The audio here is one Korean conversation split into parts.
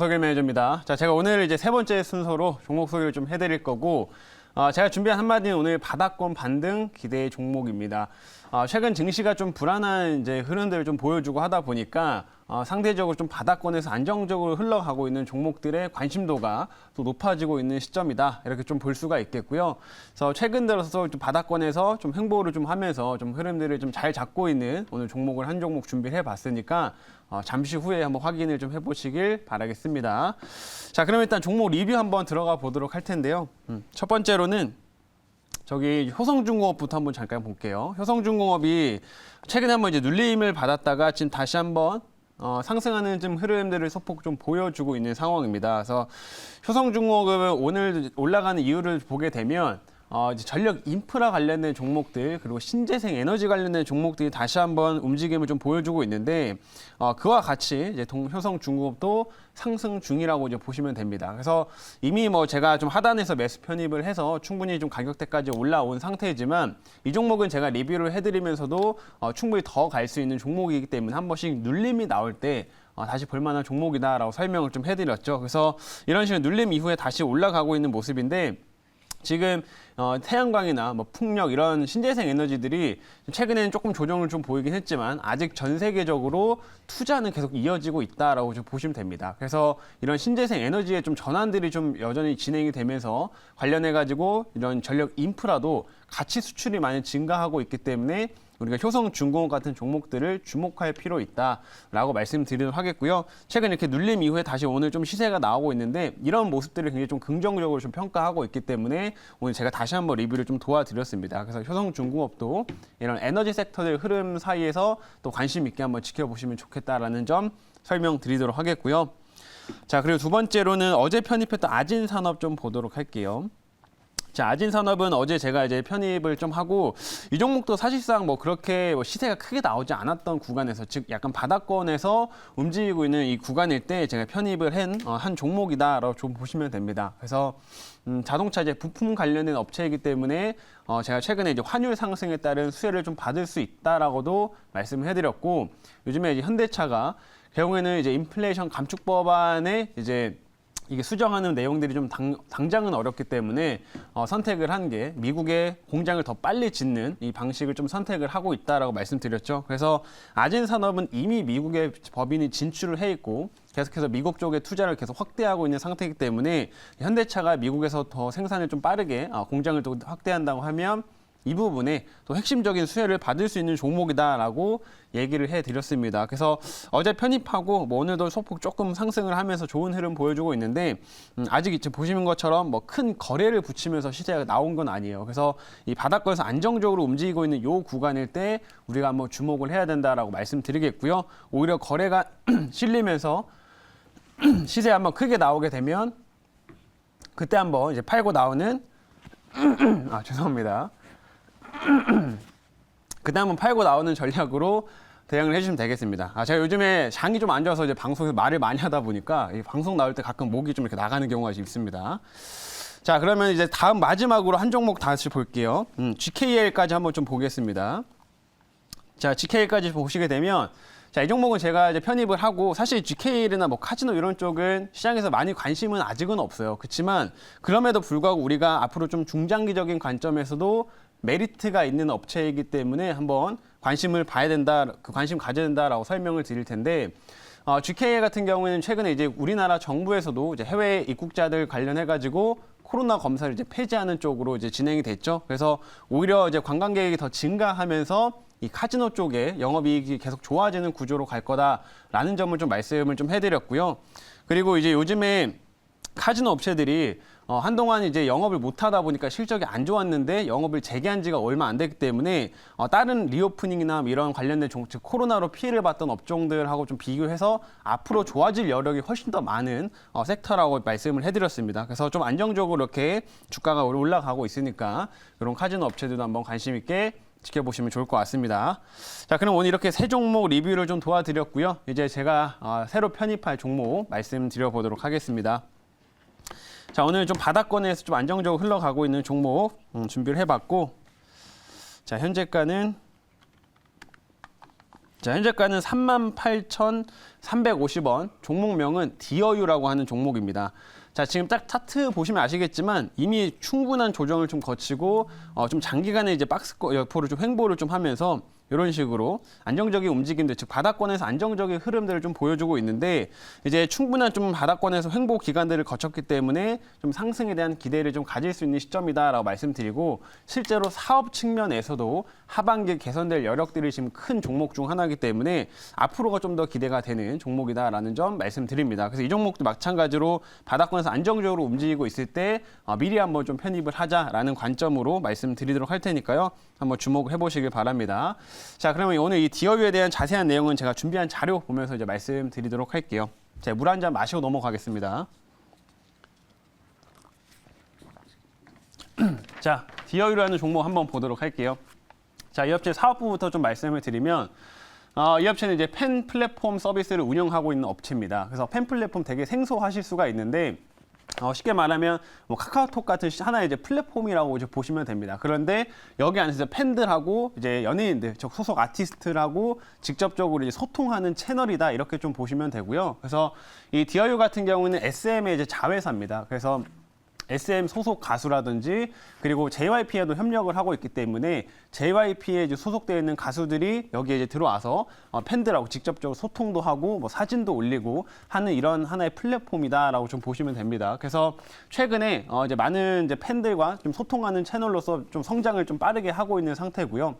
정석일 매니저입니다. 자, 제가 오늘 이제 세 번째 순서로 종목 소개를 좀 해드릴 거고, 제가 준비한 한마디는 오늘 바닥권 반등 기대 종목입니다. 최근 증시가 좀 불안한 이제 흐름들을 좀 보여주고 하다 보니까 상대적으로 좀 바닥권에서 안정적으로 흘러가고 있는 종목들의 관심도가 또 높아지고 있는 시점이다. 이렇게 좀 볼 수가 있겠고요. 그래서 최근 들어서 좀 바닥권에서 좀 횡보를 좀 하면서 좀 흐름들을 좀 잘 잡고 있는 오늘 종목을 한 종목 준비를 해봤으니까 잠시 후에 한번 확인을 좀 해보시길 바라겠습니다. 자, 그럼 일단 종목 리뷰 한번 들어가 보도록 할 텐데요. 첫 번째로는 저기 효성중공업부터 한번 잠깐 볼게요. 효성중공업이 최근에 한번 이제 눌림을 받았다가 지금 다시 한번 상승하는 좀 흐름들을 소폭 좀 보여주고 있는 상황입니다. 그래서 효성중공업은 오늘 올라가는 이유를 보게 되면 이제 전력 인프라 관련된 종목들 그리고 신재생 에너지 관련된 종목들이 다시 한번 움직임을 좀 보여주고 있는데 그와 같이 이제 효성중공업도 상승 중이라고 이제 보시면 됩니다. 그래서 이미 뭐 제가 좀 하단에서 매수 편입을 해서 충분히 좀 가격대까지 올라온 상태이지만 이 종목은 제가 리뷰를 해드리면서도 충분히 더 갈 수 있는 종목이기 때문에 한 번씩 눌림이 나올 때 다시 볼만한 종목이다라고 설명을 좀 해드렸죠. 그래서 이런 식으로 눌림 이후에 다시 올라가고 있는 모습인데 지금 태양광이나 뭐 풍력 이런 신재생 에너지들이 최근에는 조금 조정을 좀 보이긴 했지만 아직 전 세계적으로 투자는 계속 이어지고 있다라고 좀 보시면 됩니다. 그래서 이런 신재생 에너지의 좀 전환들이 좀 여전히 진행이 되면서 관련해 가지고 이런 전력 인프라도 같이 수출이 많이 증가하고 있기 때문에 우리가 효성중공업 같은 종목들을 주목할 필요 있다라고 말씀드리도록 하겠고요. 최근 이렇게 눌림 이후에 다시 오늘 좀 시세가 나오고 있는데 이런 모습들을 굉장히 좀 긍정적으로 좀 평가하고 있기 때문에 오늘 제가 다시 한번 리뷰를 좀 도와드렸습니다. 그래서 효성중공업도 이런 에너지 섹터들 흐름 사이에서 또 관심 있게 한번 지켜보시면 좋겠다라는 점 설명드리도록 하겠고요. 자, 그리고 두 번째로는 어제 편입했던 아진산업 좀 보도록 할게요. 자, 아진산업은 어제 제가 이제 편입을 좀 하고 이 종목도 사실상 뭐 그렇게 뭐 시세가 크게 나오지 않았던 구간에서 즉 약간 바닥권에서 움직이고 있는 이 구간일 때 제가 편입을 한 종목이다라고 좀 보시면 됩니다. 그래서 자동차 이제 부품 관련된 업체이기 때문에 제가 최근에 이제 환율 상승에 따른 수혜를 좀 받을 수 있다라고도 말씀을 해드렸고 요즘에 이제 현대차가 결국에는 이제 인플레이션 감축 법안에 이제 이게 수정하는 내용들이 좀 당장은 어렵기 때문에 선택을 한 게 미국의 공장을 더 빨리 짓는 이 방식을 좀 선택을 하고 있다라고 말씀드렸죠. 그래서 아진산업은 이미 미국의 법인이 진출을 해 있고 계속해서 미국 쪽에 투자를 계속 확대하고 있는 상태이기 때문에 현대차가 미국에서 더 생산을 좀 빠르게 공장을 또 확대한다고 하면 이 부분에 또 핵심적인 수혜를 받을 수 있는 종목이다라고 얘기를 해드렸습니다. 그래서 어제 편입하고 뭐 오늘도 소폭 조금 상승을 하면서 좋은 흐름 보여주고 있는데 아직 이제 보시는 것처럼 뭐 큰 거래를 붙이면서 시세가 나온 건 아니에요. 그래서 이 바닥권에서 안정적으로 움직이고 있는 이 구간일 때 우리가 한번 주목을 해야 된다라고 말씀드리겠고요. 오히려 거래가 실리면서 시세 한번 크게 나오게 되면 그때 한번 이제 팔고 나오는 죄송합니다. 그때 한번 팔고 나오는 전략으로 대응을 해주시면 되겠습니다. 제가 요즘에 장이 좀 안 좋아서 이제 방송에서 말을 많이 하다 보니까 이 방송 나올 때 가끔 목이 좀 이렇게 나가는 경우가 있습니다. 자, 그러면 이제 다음 마지막으로 한 종목 다시 볼게요. GKL까지 한번 좀 보겠습니다. 자, GKL까지 보시게 되면 자, 이 종목은 제가 이제 편입을 하고 사실 GKL이나 뭐 카지노 이런 쪽은 시장에서 많이 관심은 아직은 없어요. 그렇지만 그럼에도 불구하고 우리가 앞으로 좀 중장기적인 관점에서도 메리트가 있는 업체이기 때문에 한번 관심을 봐야 된다, 관심 가져야 된다라고 설명을 드릴 텐데 GKL 같은 경우에는 최근에 이제 우리나라 정부에서도 이제 해외 입국자들 관련해가지고 코로나 검사를 이제 폐지하는 쪽으로 이제 진행이 됐죠. 그래서 오히려 이제 관광객이 더 증가하면서 이 카지노 쪽에 영업이익이 계속 좋아지는 구조로 갈 거다라는 점을 좀 말씀을 좀 해드렸고요. 그리고 이제 요즘에 카지노 업체들이 한동안 이제 영업을 못 하다 보니까 실적이 안 좋았는데 영업을 재개한 지가 얼마 안 됐기 때문에 다른 리오프닝이나 이런 관련된 즉 코로나로 피해를 봤던 업종들하고 좀 비교해서 앞으로 좋아질 여력이 훨씬 더 많은 섹터라고 말씀을 해드렸습니다. 그래서 좀 안정적으로 이렇게 주가가 올라가고 있으니까 이런 카지노 업체들도 한번 관심 있게 지켜보시면 좋을 것 같습니다. 자, 그럼 오늘 이렇게 세 종목 리뷰를 좀 도와드렸고요. 이제 제가 새로 편입할 종목 말씀드려 보도록 하겠습니다. 자, 오늘 좀 바닥권에서 좀 안정적으로 흘러가고 있는 종목 준비를 해봤고, 자, 현재가는 자, 현재가는 38,350원. 종목명은 디어유라고 하는 종목입니다. 자, 지금 딱 차트 보시면 아시겠지만 이미 충분한 조정을 좀 거치고 좀 장기간의 이제 박스 옆으로 좀 횡보를 좀 하면서 이런 식으로 안정적인 움직임들, 즉 바닥권에서 안정적인 흐름들을 좀 보여주고 있는데 이제 충분한 좀 바닥권에서 횡보 기간들을 거쳤기 때문에 좀 상승에 대한 기대를 좀 가질 수 있는 시점이다라고 말씀드리고 실제로 사업 측면에서도 하반기 개선될 여력들이 지금 큰 종목 중 하나이기 때문에 앞으로가 좀 더 기대가 되는 종목이다라는 점 말씀드립니다. 그래서 이 종목도 마찬가지로 바닥권에서 안정적으로 움직이고 있을 때 미리 한번 좀 편입을 하자라는 관점으로 말씀드리도록 할 테니까요. 한번 주목을 해보시길 바랍니다. 자, 그러면 오늘 이 디어유에 대한 자세한 내용은 제가 준비한 자료 보면서 이제 말씀드리도록 할게요. 제가 물 한 잔 마시고 넘어가겠습니다. 자, 디어유라는 종목 한번 보도록 할게요. 자, 이 업체 사업부부터 좀 말씀을 드리면 이 업체는 이제 팬 플랫폼 서비스를 운영하고 있는 업체입니다. 그래서 팬 플랫폼 되게 생소하실 수가 있는데 쉽게 말하면 뭐 카카오톡 같은 하나의 이제 플랫폼이라고 이제 보시면 됩니다. 그런데 여기 안에서 팬들하고 이제 연예인들, 즉 소속 아티스트라고 직접적으로 이제 소통하는 채널이다 이렇게 좀 보시면 되고요. 그래서 이 디어유 같은 경우는 SM의 이제 자회사입니다. 그래서 SM 소속 가수라든지 그리고 JYP에도 협력을 하고 있기 때문에 JYP에 이제 소속되어 있는 가수들이 여기에 이제 들어와서 팬들하고 직접적으로 소통도 하고 뭐 사진도 올리고 하는 이런 하나의 플랫폼이다라고 좀 보시면 됩니다. 그래서 최근에 이제 많은 이제 팬들과 좀 소통하는 채널로서 좀 성장을 좀 빠르게 하고 있는 상태고요.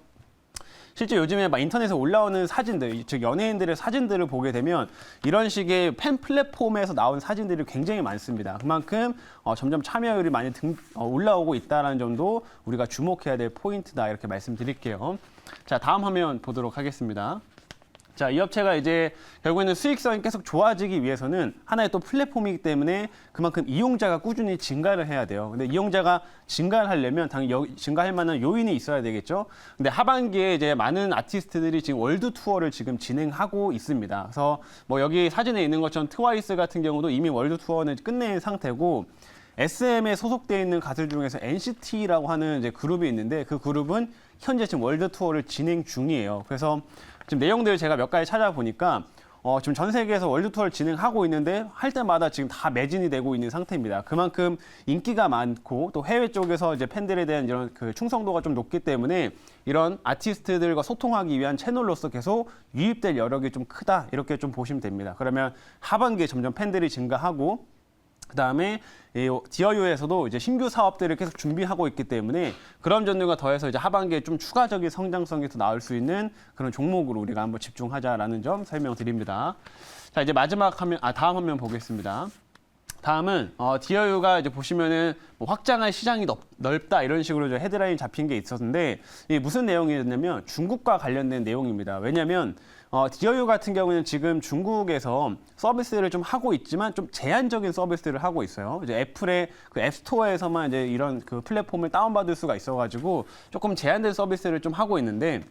실제 요즘에 막 인터넷에 올라오는 사진들, 즉 연예인들의 사진들을 보게 되면 이런 식의 팬 플랫폼에서 나온 사진들이 굉장히 많습니다. 그만큼 점점 참여율이 많이 올라오고 있다는 점도 우리가 주목해야 될 포인트다 이렇게 말씀드릴게요. 자, 다음 화면 보도록 하겠습니다. 자, 이 업체가 이제 결국에는 수익성이 계속 좋아지기 위해서는 하나의 또 플랫폼이기 때문에 그만큼 이용자가 꾸준히 증가를 해야 돼요. 근데 이용자가 증가를 하려면 당연히 증가할 만한 요인이 있어야 되겠죠. 근데 하반기에 이제 많은 아티스트들이 지금 월드 투어를 지금 진행하고 있습니다. 그래서 뭐 여기 사진에 있는 것처럼 트와이스 같은 경우도 이미 월드 투어는 끝낸 상태고 SM에 소속되어 있는 가수들 중에서 NCT라고 하는 이제 그룹이 있는데 그 그룹은 현재 지금 월드 투어를 진행 중이에요. 그래서 지금 내용들을 제가 몇 가지 찾아보니까 지금 전 세계에서 월드 투어를 진행하고 있는데 할 때마다 지금 다 매진이 되고 있는 상태입니다. 그만큼 인기가 많고 또 해외 쪽에서 이제 팬들에 대한 이런 그 충성도가 좀 높기 때문에 이런 아티스트들과 소통하기 위한 채널로서 계속 유입될 여력이 좀 크다 이렇게 좀 보시면 됩니다. 그러면 하반기에 점점 팬들이 증가하고 그다음에 이 디어유에서도 이제 신규 사업들을 계속 준비하고 있기 때문에 그런 점들과 더해서 이제 하반기에 좀 추가적인 성장성이 더 나올 수 있는 그런 종목으로 우리가 한번 집중하자라는 점 설명드립니다. 자, 이제 마지막 화면, 다음 화면 보겠습니다. 다음은 디어유가 이제 보시면은 뭐 확장할 시장이 넓다 이런 식으로 이제 헤드라인 잡힌 게 있었는데 이게 무슨 내용이었냐면 중국과 관련된 내용입니다. 왜냐하면 디어유 같은 경우는 지금 중국에서 서비스를 좀 하고 있지만 좀 제한적인 서비스를 하고 있어요. 이제 애플의 그 앱스토어에서만 이제 이런 그 플랫폼을 다운받을 수가 있어가지고 조금 제한된 서비스를 좀 하고 있는데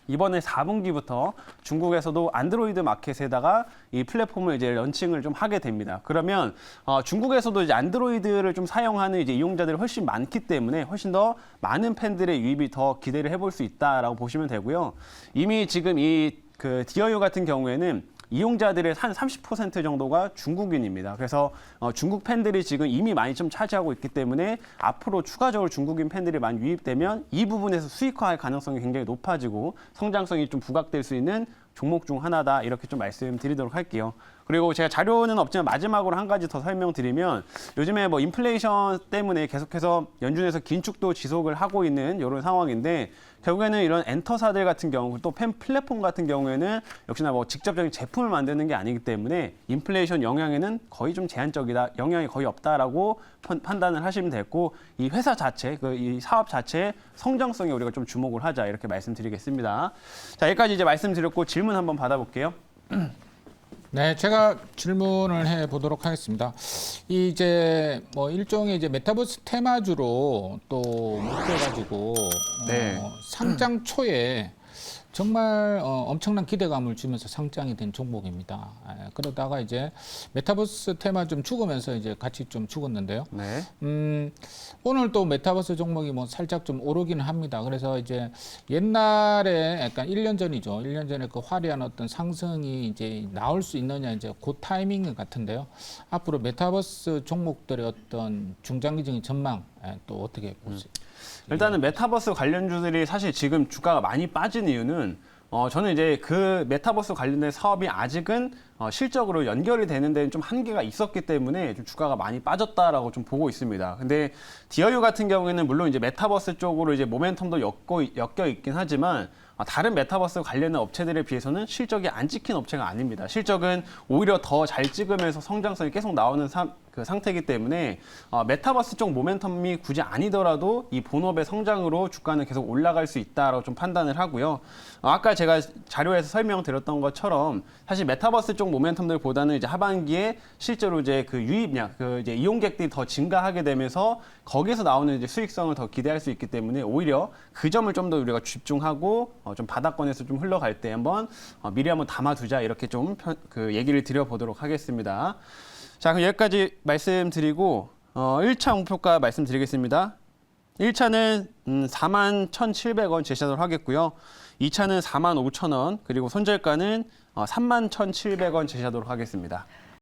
이번에 4분기부터 중국에서도 안드로이드 마켓에다가 이 플랫폼을 이제 런칭을 좀 하게 됩니다. 그러면 중국에서도 이제 안드로이드를 좀 사용하는 이제 이용자들이 훨씬 많기 때문에 훨씬 더 많은 팬들의 유입이 더 기대를 해볼 수 있다라고 보시면 되고요. 이미 지금 이 그 디어유 같은 경우에는 이용자들의 한 30% 정도가 중국인입니다. 그래서 중국 팬들이 지금 이미 많이 좀 차지하고 있기 때문에 앞으로 추가적으로 중국인 팬들이 많이 유입되면 이 부분에서 수익화할 가능성이 굉장히 높아지고 성장성이 좀 부각될 수 있는 종목 중 하나다 이렇게 좀 말씀드리도록 할게요. 그리고 제가 자료는 없지만 마지막으로 한 가지 더 설명드리면 요즘에 뭐 인플레이션 때문에 계속해서 연준에서 긴축도 지속을 하고 있는 이런 상황인데 결국에는 이런 엔터사들 같은 경우 또 팬 플랫폼 같은 경우에는 역시나 뭐 직접적인 제품을 만드는 게 아니기 때문에 인플레이션 영향에는 거의 좀 제한적이다, 영향이 거의 없다라고 판단을 하시면 됐고 이 회사 자체, 이 사업 자체의 성장성에 우리가 좀 주목을 하자 이렇게 말씀드리겠습니다. 자, 여기까지 이제 말씀드렸고 질문 한번 받아볼게요. 네, 제가 질문을 해 보도록 하겠습니다. 이제 뭐 일종의 이제 메타버스 테마주로 또 묶여가지고 네. 상장 초에 정말 엄청난 기대감을 주면서 상장이 된 종목입니다. 그러다가 이제 메타버스 테마 좀 죽으면서 이제 같이 좀 죽었는데요. 네. 오늘 또 메타버스 종목이 뭐 살짝 좀 오르기는 합니다. 그래서 이제 옛날에 약간 1년 전이죠. 1년 전에 그 화려한 어떤 상승이 이제 나올 수 있느냐 이제 그 타이밍 같은데요. 앞으로 메타버스 종목들의 어떤 중장기적인 전망 또 어떻게 보세요? 일단은 메타버스 관련주들이 사실 지금 주가가 많이 빠진 이유는 저는 이제 그 메타버스 관련된 사업이 아직은 실적으로 연결이 되는 데는 좀 한계가 있었기 때문에 좀 주가가 많이 빠졌다라고 좀 보고 있습니다. 근데 디어유 같은 경우에는 물론 이제 메타버스 쪽으로 이제 모멘텀도 엮여 있긴 하지만 다른 메타버스 관련된 업체들에 비해서는 실적이 안 찍힌 업체가 아닙니다. 실적은 오히려 더 잘 찍으면서 성장성이 계속 나오는 그 상태이기 때문에 메타버스 쪽 모멘텀이 굳이 아니더라도 이 본업의 성장으로 주가는 계속 올라갈 수 있다라고 좀 판단을 하고요. 아까 제가 자료에서 설명드렸던 것처럼 사실 메타버스 쪽 모멘텀들보다는 이제 하반기에 실제로 이제 그 유입량, 그 이제 이용객들이 더 증가하게 되면서 거기서 나오는 이제 수익성을 더 기대할 수 있기 때문에 오히려 그 점을 좀 더 우리가 집중하고 좀 바닥권에서 좀 흘러갈 때 한번 미리 한번 담아두자 이렇게 좀 그 얘기를 드려보도록 하겠습니다. 자, 그럼 여기까지 말씀드리고 1차 목표가 말씀드리겠습니다. 1차는 41,700원 제시하도록 하겠고요. 2차는 45,000원, 그리고 손절가는 31,700원 제시하도록 하겠습니다.